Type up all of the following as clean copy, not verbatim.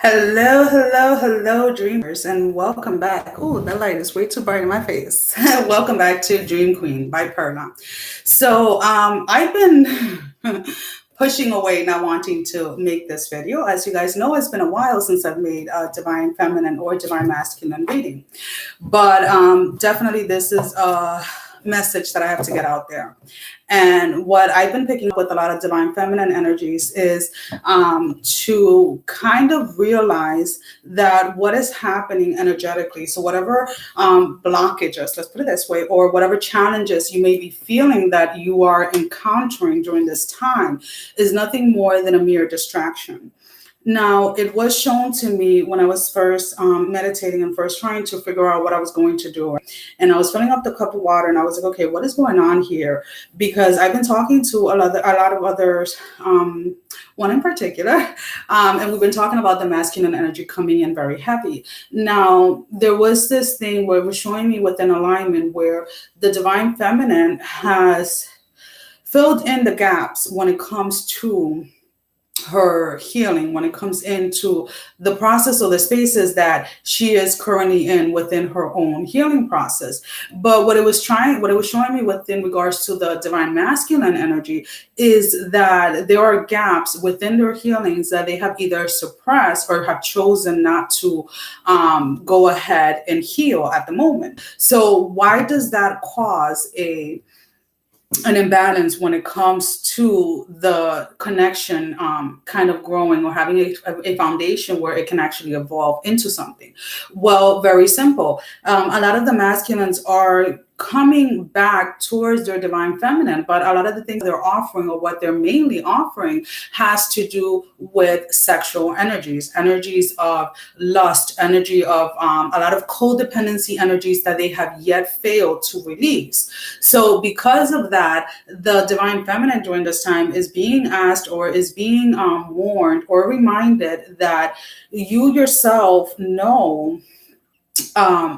Hello, hello, hello, dreamers, and welcome back. Oh, the light is way too bright in my face. Welcome back to Dream Queen by Perla. I've been pushing away, not wanting to make this video. As you guys know, it's been a while since I've made a divine feminine or divine masculine reading, but definitely this is a message that I have to get out there. And what I've been picking up with a lot of divine feminine energies is to kind of realize that what is happening energetically. So, whatever blockages, let's put it this way, or whatever challenges you may be feeling that you are encountering during this time is nothing more than a mere distraction. Now, it was shown to me when I was first meditating and first trying to figure out what I was going to do. And I was filling up the cup of water and I was like, okay, what is going on here? Because I've been talking to a lot of others, one in particular, and we've been talking about the masculine energy coming in very heavy. Now, there was this thing where it was showing me within alignment where the divine feminine has filled in the gaps when it comes to her healing, when it comes into the process or the spaces that she is currently in within her own healing process. But what it was showing me within regards to the divine masculine energy is that there are gaps within their healings that they have either suppressed or have chosen not to go ahead and heal at the moment. So why does that cause an imbalance when it comes to the connection kind of growing or having a foundation where it can actually evolve into something? Well, very simple. A lot of the masculines are coming back towards their divine feminine, but a lot of the things they're offering or what they're mainly offering has to do with sexual energies of lust, energy of a lot of codependency energies that they have yet failed to release. So because of that, the divine feminine during this time is being asked or is being warned or reminded that you yourself know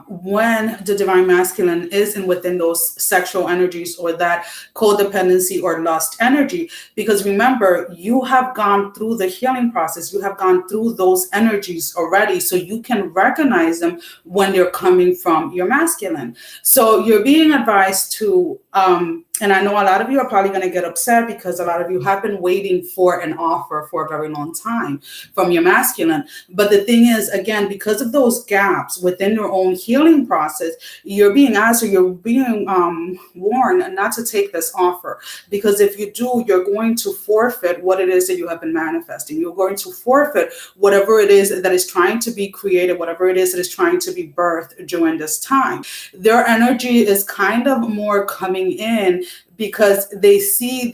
when the divine masculine is in within those sexual energies or that codependency or lust energy. Because remember, you have gone through the healing process, you have gone through those energies already, so you can recognize them when they're coming from your masculine. So you're being advised to and I know a lot of you are probably going to get upset because a lot of you have been waiting for an offer for a very long time from your masculine. But the thing is, again, because of those gaps within your own healing process, you're being asked or you're being warned not to take this offer. Because if you do, you're going to forfeit what it is that you have been manifesting. You're going to forfeit whatever it is that is trying to be created, whatever it is that is trying to be birthed during this time. Their energy is kind of more coming in because they see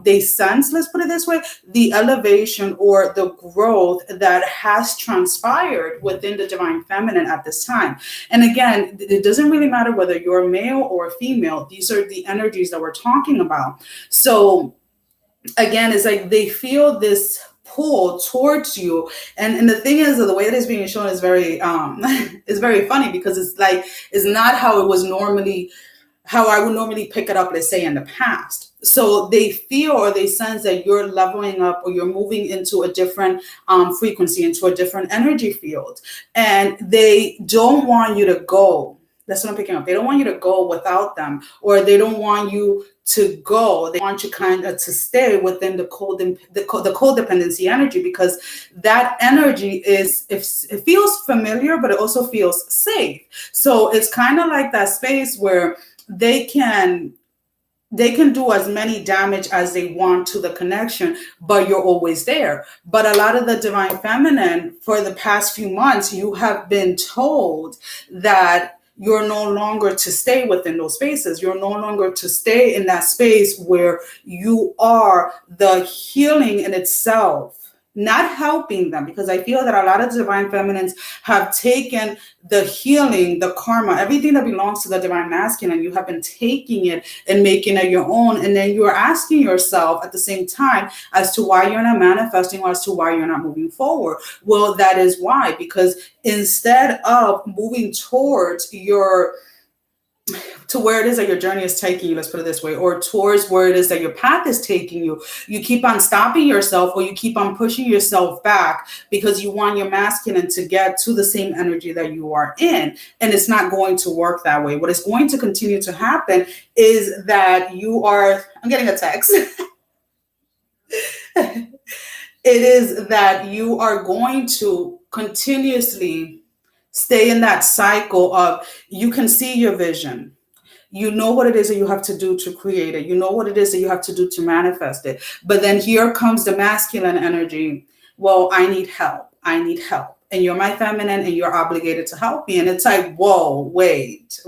they sense, let's put it this way, the elevation or the growth that has transpired within the divine feminine at this time. And again, it doesn't really matter whether you're male or female. These are the energies that we're talking about. So again, it's like they feel this pull towards you, and the thing is that the way that it's being shown is very is very funny because it's not how it was normally, how I would normally pick it up, let's say, in the past. So they feel or they sense that you're leveling up or you're moving into a different frequency, into a different energy field. And they don't want you to go. That's what I'm picking up. They don't want you to go without them, or they don't want you to go. They want you kind of to stay within the codependency energy, because that energy is, if it feels familiar, but it also feels safe. So it's kind of like that space where they can do as many damage as they want to the connection, but you're always there. But a lot of the divine feminine, for the past few months, you have been told that you're no longer to stay within those spaces. You're no longer to stay in that space where you are the healing in itself, not helping them, because I feel that a lot of divine feminines have taken the healing, the karma, everything that belongs to the divine masculine. You have been taking it and making it your own. And then you're asking yourself at the same time as to why you're not manifesting or as to why you're not moving forward. Well, that is why, because instead of moving towards your to where it is that your journey is taking you, let's put it this way, or towards where it is that your path is taking you, you keep on stopping yourself or you keep on pushing yourself back because you want your masculine to get to the same energy that you are in. And it's not going to work that way. What is going to continue to happen is that I'm getting a text. It is that you are going to continuously stay in that cycle of, you can see your vision. You know what it is that you have to do to create it. You know what it is that you have to do to manifest it. But then here comes the masculine energy. Well, I need help. I need help. And you're my feminine and you're obligated to help me. And it's like, whoa, wait.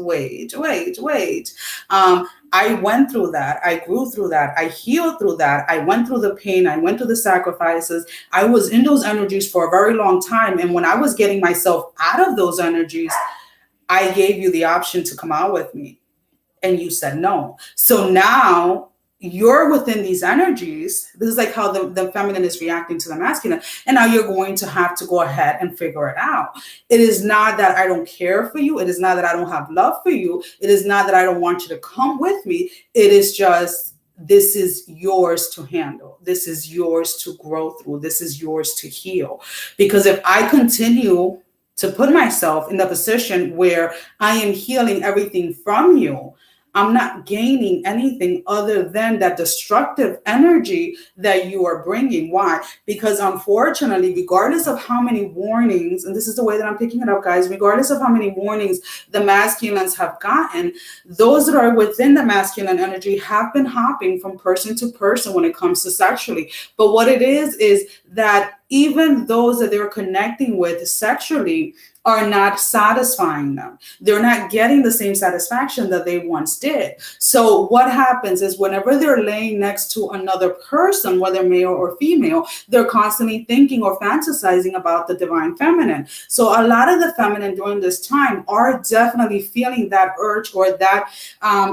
I went through that. I grew through that. I healed through that. I went through the pain. I went through the sacrifices. I was in those energies for a very long time. And when I was getting myself out of those energies, I gave you the option to come out with me. And you said no. So now you're within these energies. This is like how the feminine is reacting to the masculine. And now you're going to have to go ahead and figure it out. It is not that I don't care for you. It is not that I don't have love for you. It is not that I don't want you to come with me. It is just, this is yours to handle. This is yours to grow through. This is yours to heal. Because if I continue to put myself in the position where I am healing everything from you, I'm not gaining anything other than that destructive energy that you are bringing. Why? Because unfortunately, regardless of how many warnings, and this is the way that I'm picking it up, guys, regardless of how many warnings the masculines have gotten, those that are within the masculine energy have been hopping from person to person when it comes to sexually. But what it is that even those that they're connecting with sexually are not satisfying them. They're not getting the same satisfaction that they once did. So what happens is whenever they're laying next to another person, whether male or female, they're constantly thinking or fantasizing about the divine feminine. So a lot of the feminine during this time are definitely feeling that urge or that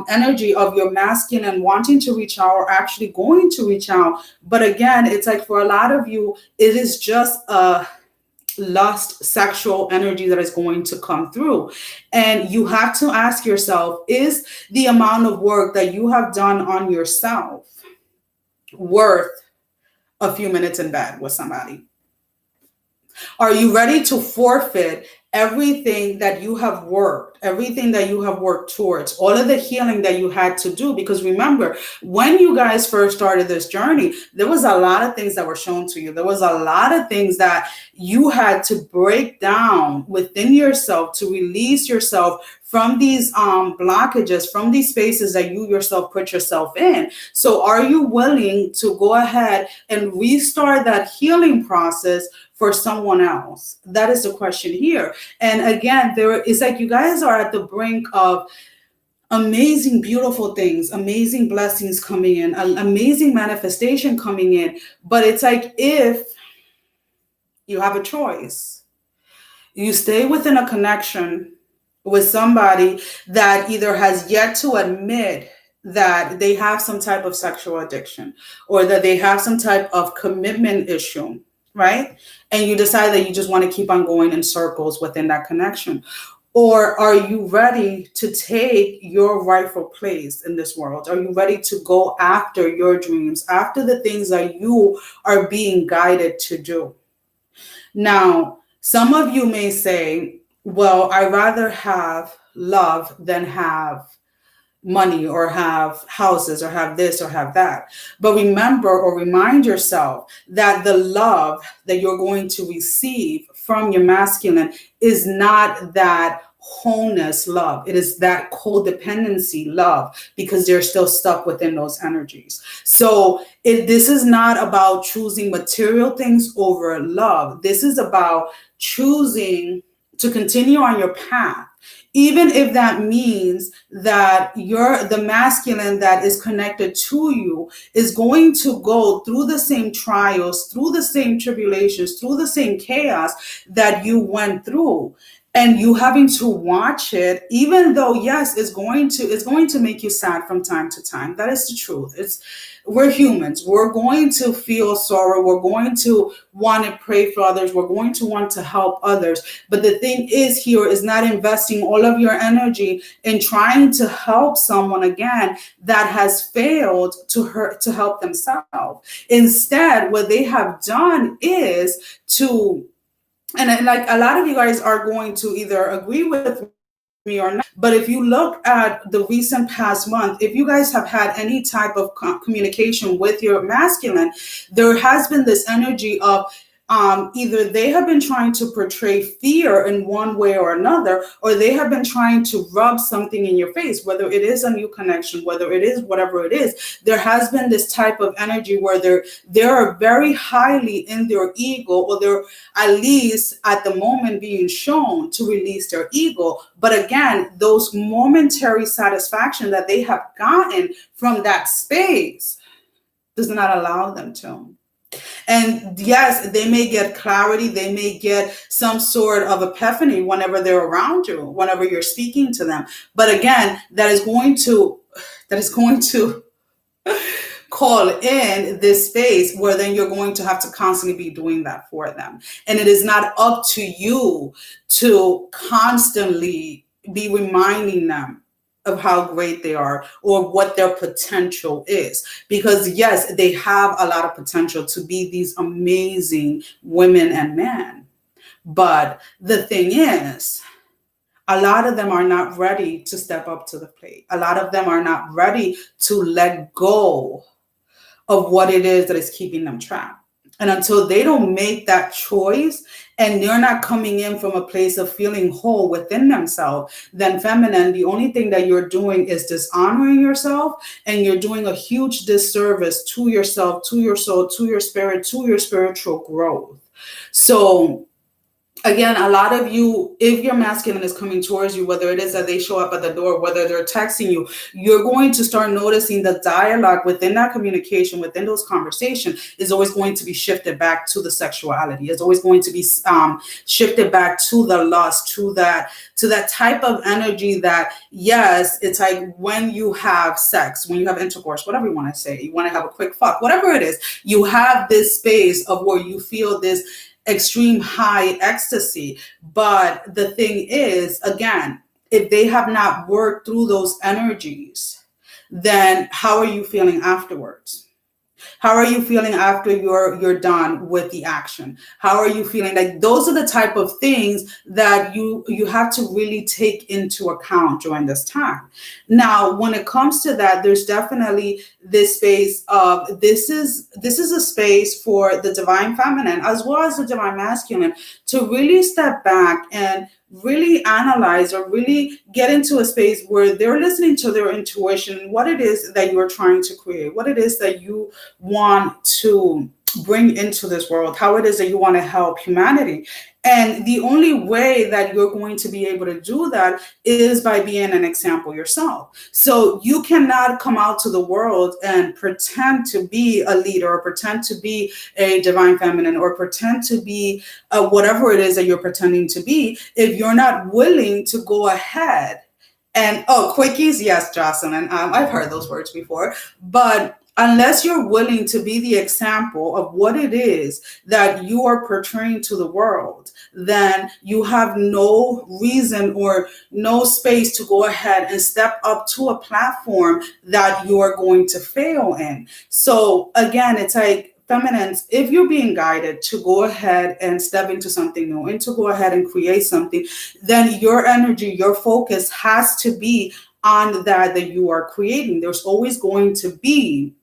energy of your masculine wanting to reach out or actually going to reach out. But again, it's like for a lot of you, it is just a lust sexual energy that is going to come through. And you have to ask yourself, is the amount of work that you have done on yourself worth a few minutes in bed with somebody? Are you ready to forfeit everything that you have worked, everything that you have worked towards, all of the healing that you had to do? Because remember, when you guys first started this journey, there was a lot of things that were shown to you. There was a lot of things that you had to break down within yourself to release yourself from these blockages, from these spaces that you yourself put yourself in. So are you willing to go ahead and restart that healing process for someone else? That is the question here. And again, there is like you guys are at the brink of amazing, beautiful things, amazing blessings coming in, an amazing manifestation coming in. But it's like if you have a choice, you stay within a connection with somebody that either has yet to admit that they have some type of sexual addiction or that they have some type of commitment issue, right? And you decide that you just want to keep on going in circles within that connection. Or are you ready to take your rightful place in this world? Are you ready to go after your dreams, after the things that you are being guided to do? Now, some of you may say, well, I'd rather have love than have money or have houses or have this or have that. But remember or remind yourself that the love that you're going to receive from your masculine is not that wholeness love. It is that codependency love because they're still stuck within those energies. So this is not about choosing material things over love. This is about choosing to continue on your path, even if that means that the masculine that is connected to you is going to go through the same trials, through the same tribulations, through the same chaos that you went through. and you having to watch it, even though yes, it's going to make you sad from time to time. That is the truth. It's We're humans. We're going to feel sorrow. We're going to want to pray for others. We're going to want to help others. But the thing is here is not investing all of your energy in trying to help someone again that has failed to help themselves. Instead, what they have done is to, and like a lot of you guys are going to either agree with me or not, but if you look at the recent past month, if you guys have had any type of communication with your masculine, there has been this energy of either they have been trying to portray fear in one way or another, or they have been trying to rub something in your face, whether it is a new connection, whether it is whatever it is. There has been this type of energy where they're very highly in their ego, or they're at least at the moment being shown to release their ego. But again, those momentary satisfaction that they have gotten from that space does not allow them to. And yes, they may get clarity, they may get some sort of epiphany whenever they're around you, whenever you're speaking to them. But again, that is going to call in this space where then you're going to have to constantly be doing that for them. And it is not up to you to constantly be reminding them of how great they are or what their potential is. Because yes, they have a lot of potential to be these amazing women and men. But the thing is, a lot of them are not ready to step up to the plate. A lot of them are not ready to let go of what it is that is keeping them trapped. And until they don't make that choice and they're not coming in from a place of feeling whole within themselves, then feminine, the only thing that you're doing is dishonoring yourself, and you're doing a huge disservice to yourself, to your soul, to your spirit, to your spiritual growth. So again, a lot of you, if your masculine is coming towards you, whether it is that they show up at the door, whether they're texting you, you're going to start noticing the dialogue within that communication, within those conversations, is always going to be shifted back to the sexuality. It's always going to be shifted back to the lust, to that type of energy that, yes, it's like when you have sex, when you have intercourse, whatever you want to say, you want to have a quick fuck, whatever it is, you have this space of where you feel this extreme high ecstasy. But the thing is, again, if they have not worked through those energies, then how are you feeling afterwards? How are you feeling after you're done with the action? How are you feeling? Like, those are the type of things that you have to really take into account during this time. Now, when it comes to that, there's definitely this space of this is a space for the divine feminine as well as the divine masculine to really step back and really analyze or really get into a space where they're listening to their intuition, what it is that you're trying to create, what it is that you want to bring into this world, how it is that you want to help humanity. And the only way that you're going to be able to do that is by being an example yourself. So you cannot come out to the world and pretend to be a leader or pretend to be a divine feminine or pretend to be whatever it is that you're pretending to be if you're not willing to go ahead and, oh, quickies, yes, Jocelyn, I've heard those words before, but unless you're willing to be the example of what it is that you are portraying to the world, then you have no reason or no space to go ahead and step up to a platform that you are going to fail in. So again, it's like, feminines, if you're being guided to go ahead and step into something new and to go ahead and create something, then your energy, your focus has to be on that you are creating. There's always going to be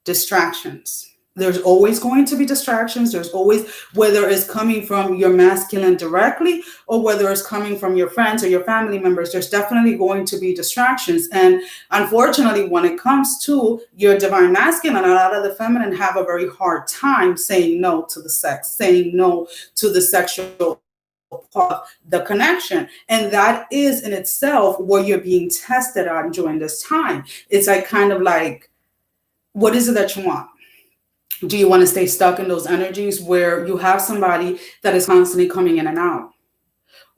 distractions. There's always going to be distractions. There's always, whether it's coming from your masculine directly or whether it's coming from your friends or your family members, there's definitely going to be distractions. And unfortunately, when it comes to your divine masculine, a lot of the feminine have a very hard time saying no to the sex, saying no to the sexual part of the connection. And that is in itself what you're being tested on during this time. It's like kind of like, what is it that you want? Do you want to stay stuck in those energies where you have somebody that is constantly coming in and out?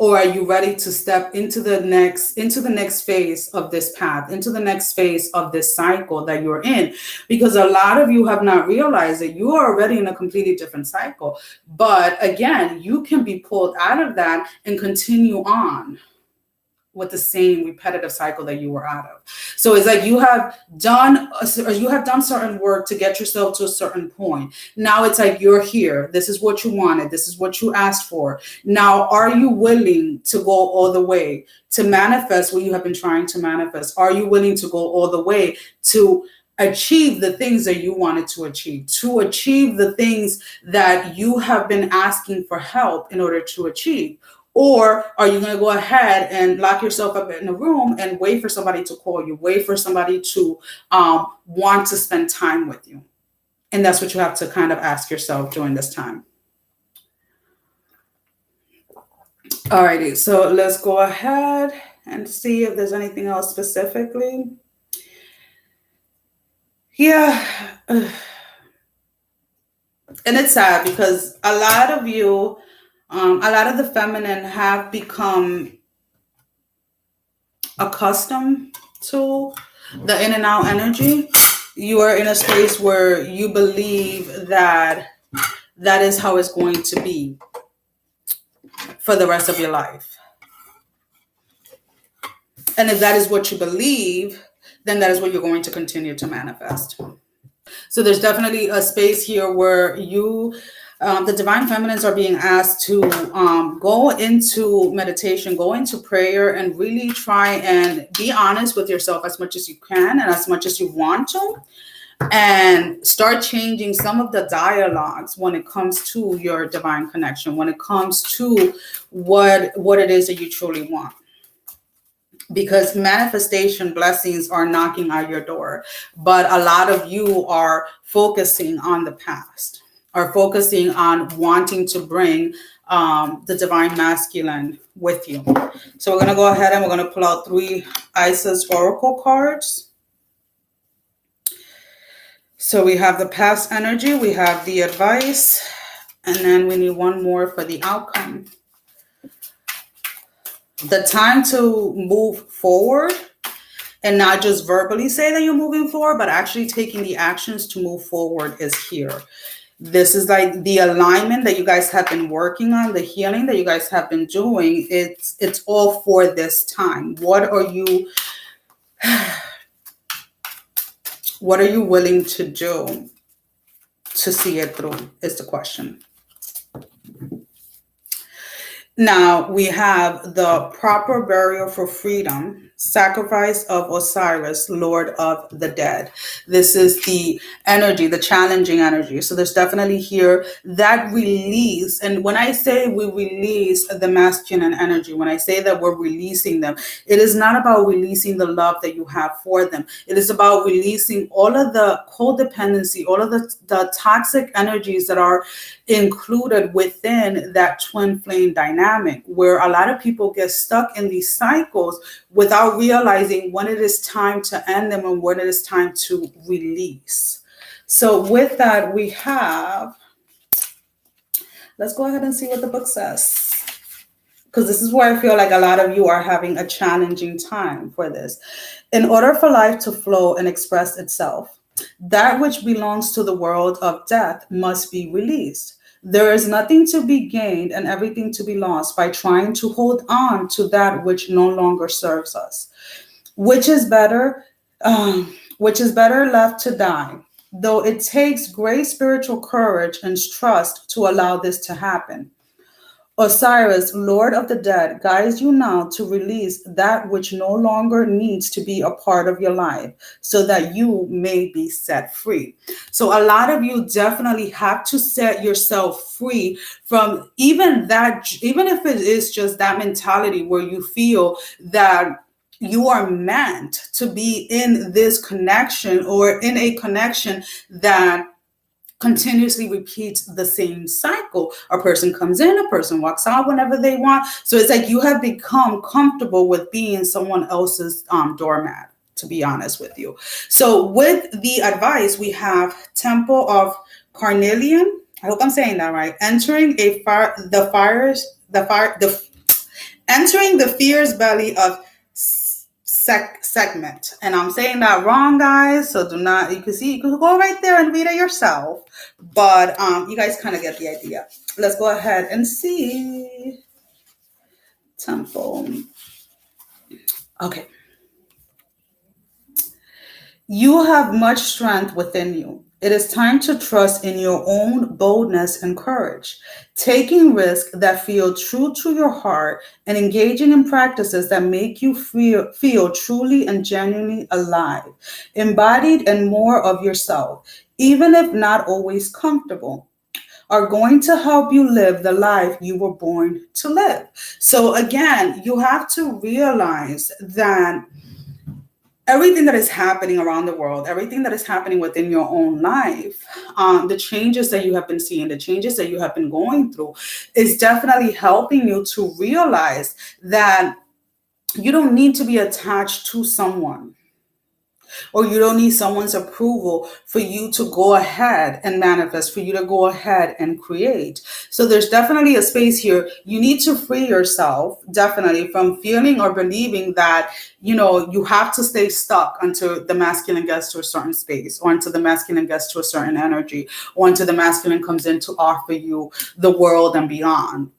Or are you ready to step into the next phase of this path, into the next phase of this cycle that you're in? Because a lot of you have not realized that you are already in a completely different cycle. But again, you can be pulled out of that and continue on with the same repetitive cycle that you were out of. So it's like you have done certain work to get yourself to a certain point. Now it's like you're here. This is what you wanted. This is what you asked for. Now, are you willing to go all the way to manifest what you have been trying to manifest? Are you willing to go all the way to achieve the things that you wanted to achieve the things that you have been asking for help in order to achieve? Or are you going to go ahead and lock yourself up in a room and wait for somebody to call you, wait for somebody to want to spend time with you? And that's what you have to kind of ask yourself during this time. Alrighty, so let's go ahead and see if there's anything else specifically. Yeah. And it's sad because a lot of you, a lot of the feminine have become accustomed to the in and out energy. You are in a space where you believe that that is how it's going to be for the rest of your life. And if that is what you believe, then that is what you're going to continue to manifest. So there's definitely a space here where you, the divine feminines, are being asked to go into meditation, go into prayer, and really try and be honest with yourself as much as you can and as much as you want to, and start changing some of the dialogues when it comes to your divine connection, when it comes to what it is that you truly want. Because manifestation blessings are knocking at your door, but a lot of you are focusing on the past, are focusing on wanting to bring the divine masculine with you. So we're going to go ahead and we're going to pull out 3 Isis Oracle cards. So we have the past energy, we have the advice, and then we need one more for the outcome. The time to move forward and not just verbally say that you're moving forward, but actually taking the actions to move forward is here. This is like the alignment that you guys have been working on, the healing that you guys have been doing. It's all for this time. What are you willing to do to see it through is the question. Now we have the proper burial for freedom, sacrifice of Osiris, Lord of the Dead. This is the energy, the challenging energy. So there's definitely here that release. And when I say we release the masculine energy, when I say that we're releasing them, it is not about releasing the love that you have for them. It is about releasing all of the codependency, all of the toxic energies that are included within that twin flame dynamic, where a lot of people get stuck in these cycles without realizing when it is time to end them and when it is time to release. So with that, we have, let's go ahead and see what the book says, because this is where I feel like a lot of you are having a challenging time for this. In order for life to flow and express itself, that which belongs to the world of death must be released. There is nothing to be gained and everything to be lost by trying to hold on to that which no longer serves us. Which is better left to die, though it takes great spiritual courage and trust to allow this to happen. Osiris, Lord of the Dead, guides you now to release that which no longer needs to be a part of your life so that you may be set free. So a lot of you definitely have to set yourself free from even if it is just that mentality where you feel that you are meant to be in this connection or in a connection that continuously repeats the same cycle. A person comes in, a person walks out whenever they want. So it's like you have become comfortable with being someone else's doormat, to be honest with you. So with the advice, we have Temple of Carnelian. I hope I'm saying that right. Entering Entering the fear's belly of segment. And I'm saying that wrong, guys. So do not, you can see, you can go right there and read it yourself. But you guys kind of get the idea. Let's go ahead and see. Temple. Okay. You have much strength within you. It is time to trust in your own boldness and courage, taking risks that feel true to your heart and engaging in practices that make you feel truly and genuinely alive, embodied and more of yourself, even if not always comfortable, are going to help you live the life you were born to live. So again, you have to realize that everything that is happening around the world, everything that is happening within your own life, the changes that you have been seeing, the changes that you have been going through, is definitely helping you to realize that you don't need to be attached to someone, or you don't need someone's approval for you to go ahead and manifest, for you to go ahead and create. So there's definitely a space here. You need to free yourself, definitely, from feeling or believing that, you have to stay stuck until the masculine gets to a certain space, or until the masculine gets to a certain energy, or until the masculine comes in to offer you the world and beyond.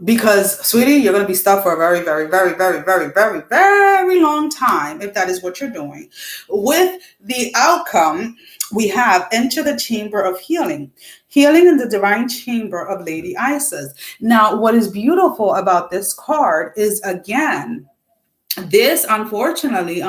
Because, sweetie, you're going to be stuck for a very, very, very, very, very, very, very long time if that is what you're doing. With the outcome, we have enter the chamber of healing. Healing in the divine chamber of Lady Isis. Now, what is beautiful about this card is, again, this, unfortunately,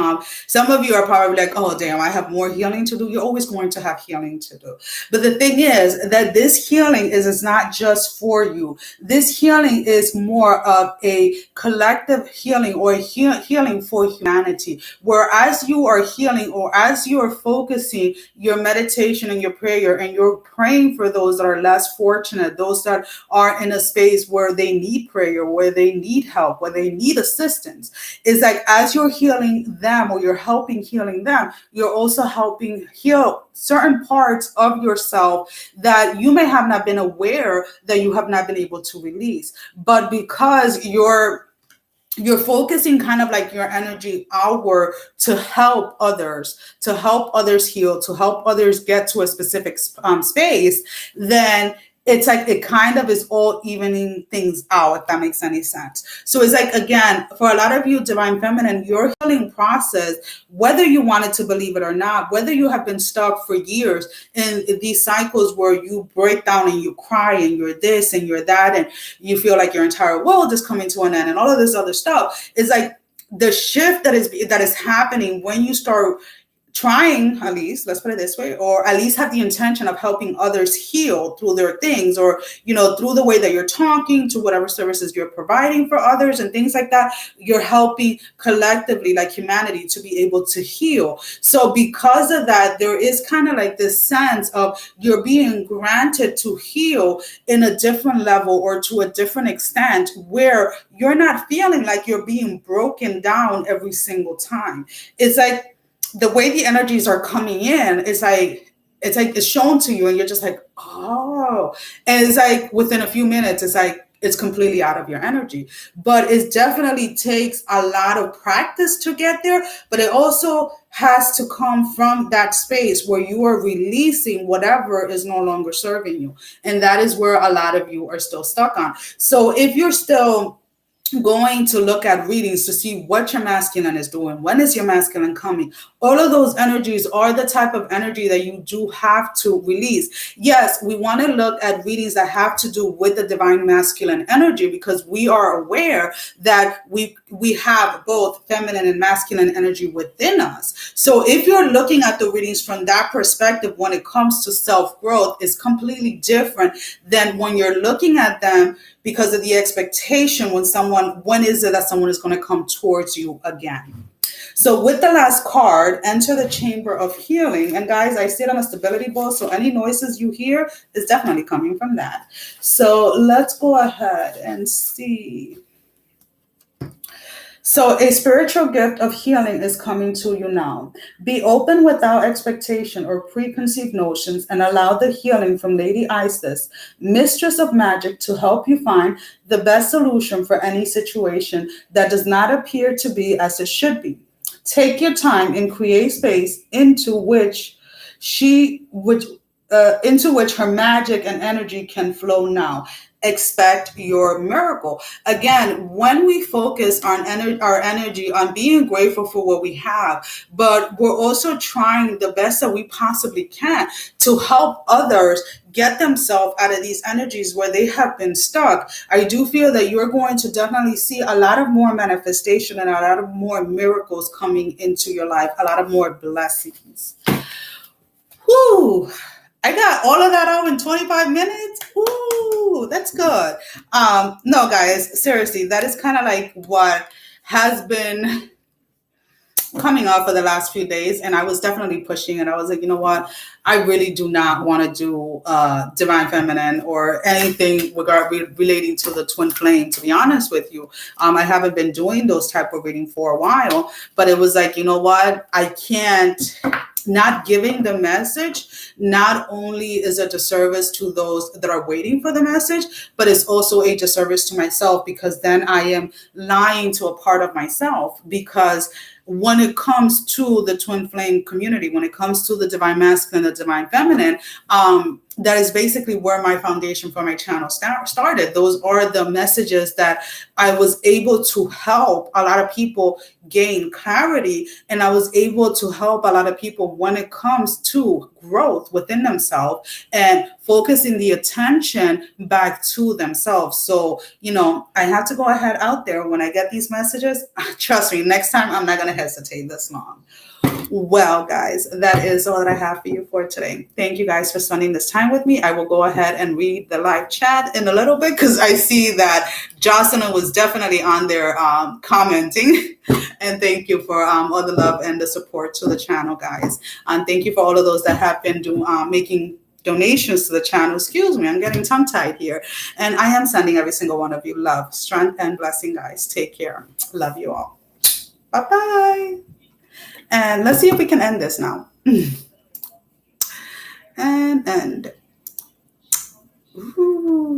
some of you are probably like, oh, damn, I have more healing to do. You're always going to have healing to do. But the thing is that this healing is not just for you. This healing is more of a collective healing, or a healing for humanity. Whereas you are healing, or as you are focusing your meditation and your prayer, and you're praying for those that are less fortunate, those that are in a space where they need prayer, where they need help, where they need assistance, is like as you're healing them, or you're helping healing them, you're also helping heal certain parts of yourself that you may have not been aware that you have not been able to release. But because you're focusing kind of like your energy outward to help others heal, to help others get to a specific space, then it's like it kind of is all evening things out, if that makes any sense. So it's like, again, for a lot of you, Divine Feminine, your healing process, whether you wanted to believe it or not, whether you have been stuck for years in these cycles where you break down and you cry and you're this and you're that, and you feel like your entire world is coming to an end and all of this other stuff, is like the shift that is happening when you start trying, at least, let's put it this way, or at least have the intention of helping others heal through their things, or, through the way that you're talking, to whatever services you're providing for others and things like that, you're helping collectively, like humanity, to be able to heal. So because of that, there is kind of like this sense of you're being granted to heal in a different level, or to a different extent, where you're not feeling like you're being broken down every single time. It's like, the way the energies are coming in is like, it's shown to you, and you're just like, oh, and it's like within a few minutes, it's like, it's completely out of your energy. But it definitely takes a lot of practice to get there, but it also has to come from that space where you are releasing whatever is no longer serving you. And that is where a lot of you are still stuck on. So if you're still going to look at readings to see what your masculine is doing, when is your masculine coming, all of those energies are the type of energy that you do have to release. Yes, we want to look at readings that have to do with the divine masculine energy, because we are aware that we have both feminine and masculine energy within us. So if you're looking at the readings from that perspective, when it comes to self-growth, is completely different than when you're looking at them because of the expectation when is it that someone is going to come towards you again. So with the last card, enter the chamber of healing. And guys, I sit on a stability ball, so any noises you hear is definitely coming from that. So let's go ahead and see. So, a spiritual gift of healing is coming to you now. Be open without expectation or preconceived notions and allow the healing from Lady Isis, Mistress of Magic, to help you find the best solution for any situation that does not appear to be as it should be. Take your time and create space she which into which her magic and energy can flow now. Expect your miracle. Again, when we focus on our energy on being grateful for what we have, but we're also trying the best that we possibly can to help others get themselves out of these energies where they have been stuck. I do feel that you're going to definitely see a lot of more manifestation and a lot of more miracles coming into your life, a lot of more blessings. Whoo! I got all of that out in 25 minutes. Woo! That's good. No, guys, seriously, that is kind of like what has been coming up for the last few days, and I was definitely pushing it. I was like, you know what, I really do not want to do divine feminine or anything relating to the twin flame, to be honest with you. I haven't been doing those type of reading for a while, but it was like, you know what, I can't. Not giving the message not only is a disservice to those that are waiting for the message, but it's also a disservice to myself, because then I am lying to a part of myself. Because when it comes to the twin flame community, when it comes to the divine masculine, the divine feminine, that is basically where my foundation for my channel started. Those are the messages that I was able to help a lot of people gain clarity, and I was able to help a lot of people when it comes to growth within themselves and focusing the attention back to themselves. So, I have to go ahead out there when I get these messages. Trust me, next time I'm not going to hesitate this long. Well, guys, that is all that I have for you for today. Thank you guys for spending this time with me. I will go ahead and read the live chat in a little bit, because I see that Jocelyn was definitely on there commenting. And thank you for all the love and the support to the channel, guys. And thank you for all of those that have been making donations to the channel. Excuse me, I'm getting tongue-tied here. And I am sending every single one of you love, strength, and blessing, guys. Take care. Love you all. Bye-bye. And let's see if we can end this now. And end. Ooh.